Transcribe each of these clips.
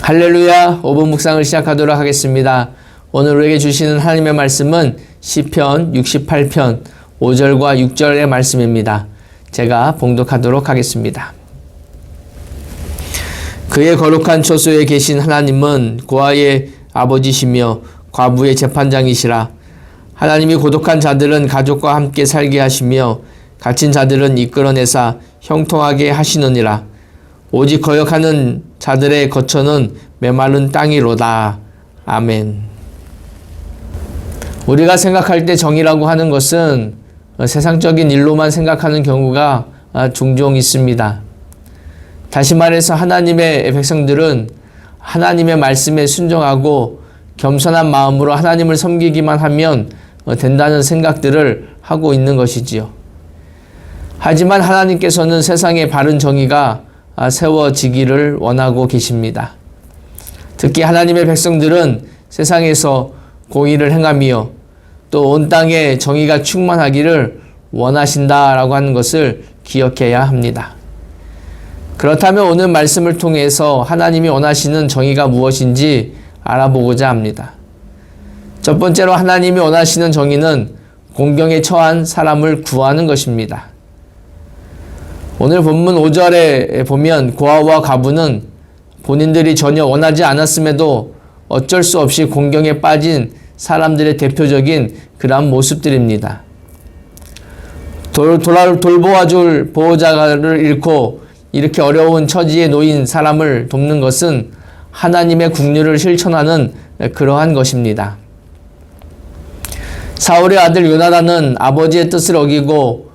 할렐루야. 5분 묵상을 시작하도록 하겠습니다. 오늘 우리에게 주시는 하나님의 말씀은 시편 68편 5절과 6절의 말씀입니다. 제가 봉독하도록 하겠습니다. 그의 거룩한 처소에 계신 하나님은 고아의 아버지시며 과부의 재판장이시라. 하나님이 고독한 자들은 가족과 함께 살게 하시며 갇힌 자들은 이끌어내사 형통하게 하시느니라. 오직 거역하는 자들의 거처는 메마른 땅이로다. 아멘. 우리가 생각할 때 정의라고 하는 것은 세상적인 일로만 생각하는 경우가 종종 있습니다. 다시 말해서 하나님의 백성들은 하나님의 말씀에 순종하고 겸손한 마음으로 하나님을 섬기기만 하면 된다는 생각들을 하고 있는 것이지요. 하지만 하나님께서는 세상에 바른 정의가 세워지기를 원하고 계십니다. 특히 하나님의 백성들은 세상에서 공의를 행하며 또 온 땅에 정의가 충만하기를 원하신다라고 하는 것을 기억해야 합니다. 그렇다면 오늘 말씀을 통해서 하나님이 원하시는 정의가 무엇인지 알아보고자 합니다. 첫 번째로 하나님이 원하시는 정의는 공경에 처한 사람을 구하는 것입니다. 오늘 본문 5절에 보면 고아와 과부는 본인들이 전혀 원하지 않았음에도 어쩔 수 없이 공경에 빠진 사람들의 대표적인 그러한 모습들입니다. 돌보아줄 보호자를 잃고 이렇게 어려운 처지에 놓인 사람을 돕는 것은 하나님의 국률을 실천하는 그러한 것입니다. 사울의 아들 요나단은 아버지의 뜻을 어기고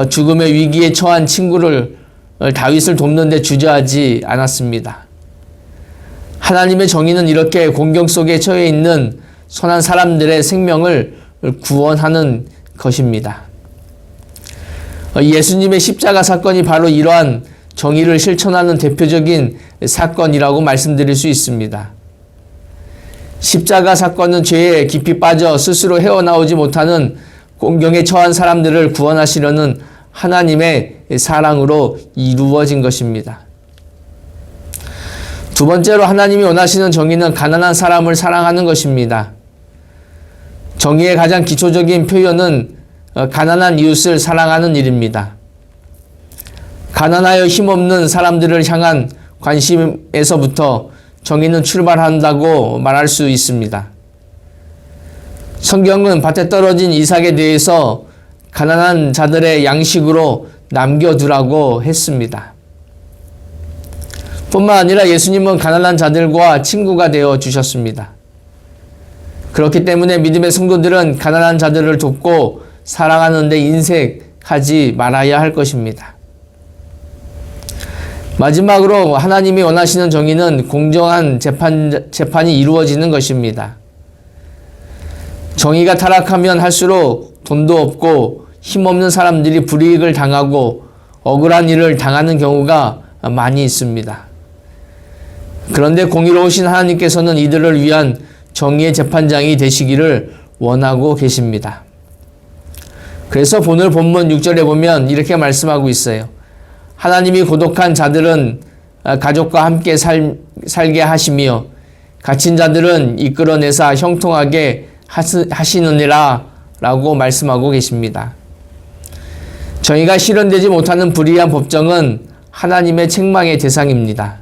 죽음의 위기에 처한 친구를 다윗을 돕는 데 주저하지 않았습니다. 하나님의 정의는 이렇게 공경 속에 처해 있는 선한 사람들의 생명을 구원하는 것입니다. 예수님의 십자가 사건이 바로 이러한 정의를 실천하는 대표적인 사건이라고 말씀드릴 수 있습니다. 십자가 사건은 죄에 깊이 빠져 스스로 헤어나오지 못하는 공경에 처한 사람들을 구원하시려는 하나님의 사랑으로 이루어진 것입니다. 두 번째로 하나님이 원하시는 정의는 가난한 사람을 사랑하는 것입니다. 정의의 가장 기초적인 표현은 가난한 이웃을 사랑하는 일입니다. 가난하여 힘없는 사람들을 향한 관심에서부터 정의는 출발한다고 말할 수 있습니다. 성경은 밭에 떨어진 이삭에 대해서 가난한 자들의 양식으로 남겨두라고 했습니다. 뿐만 아니라 예수님은 가난한 자들과 친구가 되어 주셨습니다. 그렇기 때문에 믿음의 성도들은 가난한 자들을 돕고 사랑하는 데 인색하지 말아야 할 것입니다. 마지막으로 하나님이 원하시는 정의는 공정한 재판이 이루어지는 것입니다. 정의가 타락하면 할수록 돈도 없고 힘없는 사람들이 불이익을 당하고 억울한 일을 당하는 경우가 많이 있습니다. 그런데 공의로우신 하나님께서는 이들을 위한 정의의 재판장이 되시기를 원하고 계십니다. 그래서 오늘 본문 6절에 보면 이렇게 말씀하고 있어요. 하나님이 고독한 자들은 가족과 함께 살게 하시며 갇힌 자들은 이끌어내사 형통하게 하시느니라 라고 말씀하고 계십니다. 정의가 실현되지 못하는 불의한 법정은 하나님의 책망의 대상입니다.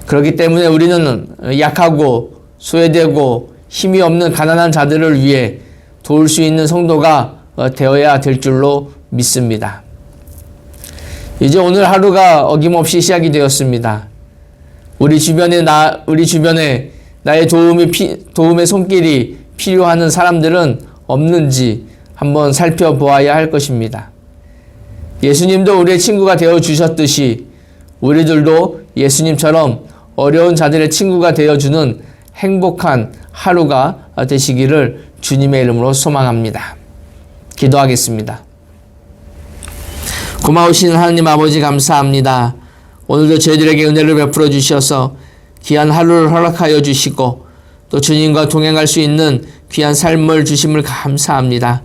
그렇기 때문에 우리는 약하고 소외되고 힘이 없는 가난한 자들을 위해 도울 수 있는 성도가 되어야 될 줄로 믿습니다. 이제 오늘 하루가 어김없이 시작이 되었습니다. 우리 주변에 나의 도움의 손길이 필요한 사람들은 없는지 한번 살펴보아야 할 것입니다. 예수님도 우리의 친구가 되어 주셨듯이 우리들도 예수님처럼 어려운 자들의 친구가 되어주는 행복한 하루가 되시기를 주님의 이름으로 소망합니다. 기도하겠습니다. 고마우신 하나님 아버지 감사합니다. 오늘도 저희들에게 은혜를 베풀어 주셔서 귀한 하루를 허락하여 주시고 또 주님과 동행할 수 있는 귀한 삶을 주심을 감사합니다.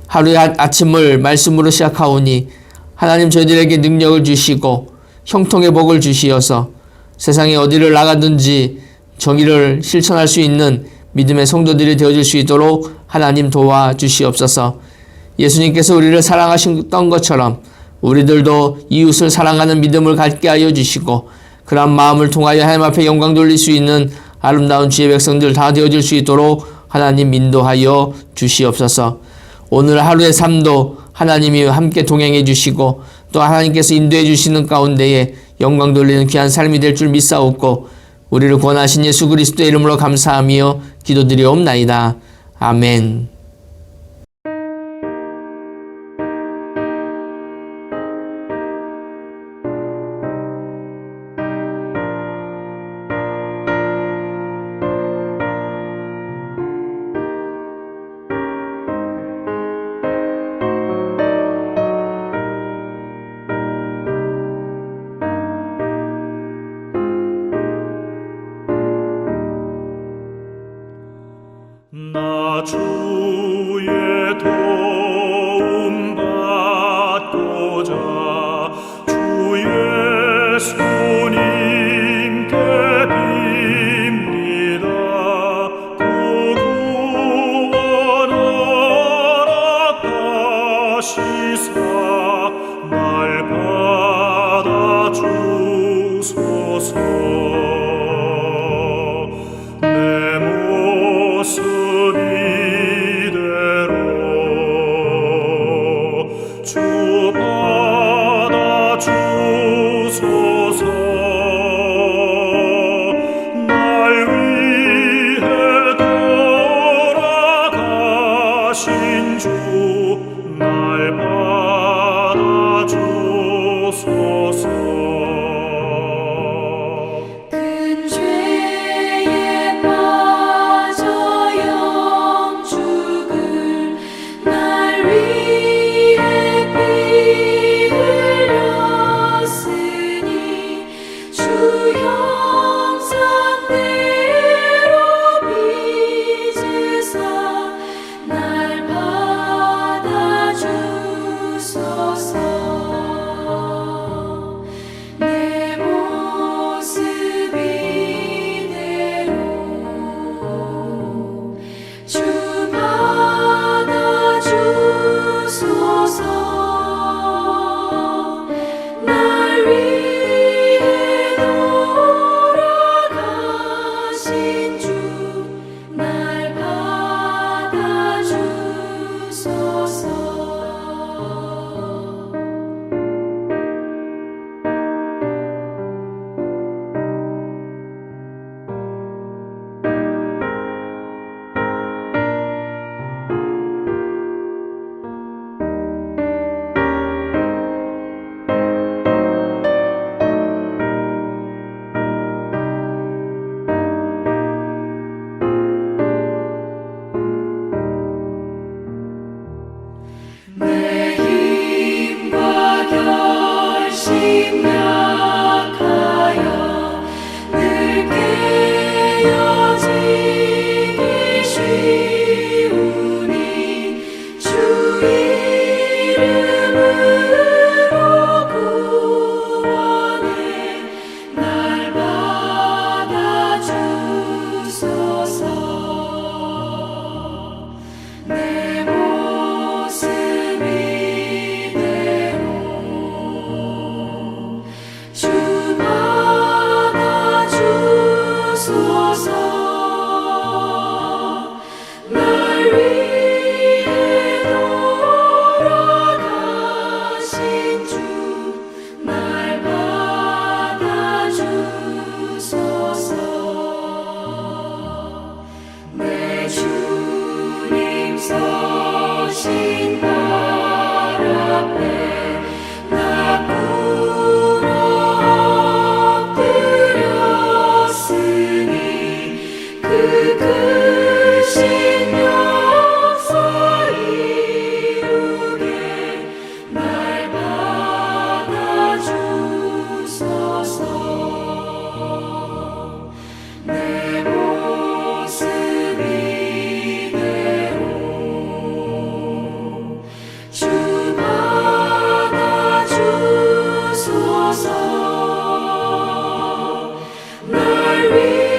하루의 아침을 말씀으로 시작하오니 하나님 저희들에게 능력을 주시고 형통의 복을 주시어서 세상에 어디를 나가든지 정의를 실천할 수 있는 믿음의 성도들이 되어줄 수 있도록 하나님 도와주시옵소서. 예수님께서 우리를 사랑하셨던 것처럼 우리들도 이웃을 사랑하는 믿음을 갖게 하여 주시고 그런 마음을 통하여 하나님 앞에 영광 돌릴 수 있는 아름다운 주의 백성들 다 되어질 수 있도록 하나님 인도하여 주시옵소서. 오늘 하루의 삶도 하나님이 함께 동행해 주시고 또 하나님께서 인도해 주시는 가운데에 영광 돌리는 귀한 삶이 될 줄 믿사옵고 우리를 구원하신 예수 그리스도의 이름으로 감사하며 기도드리옵나이다. 아멘. 나 주의 도움 받고자 주 예수님께 빕니다. 그 구원 허락하시사 날 받아주소서. 내 모습 이대로 주 받아주소서. 날 위해 돌아가신 주 날 받아주소서. 위해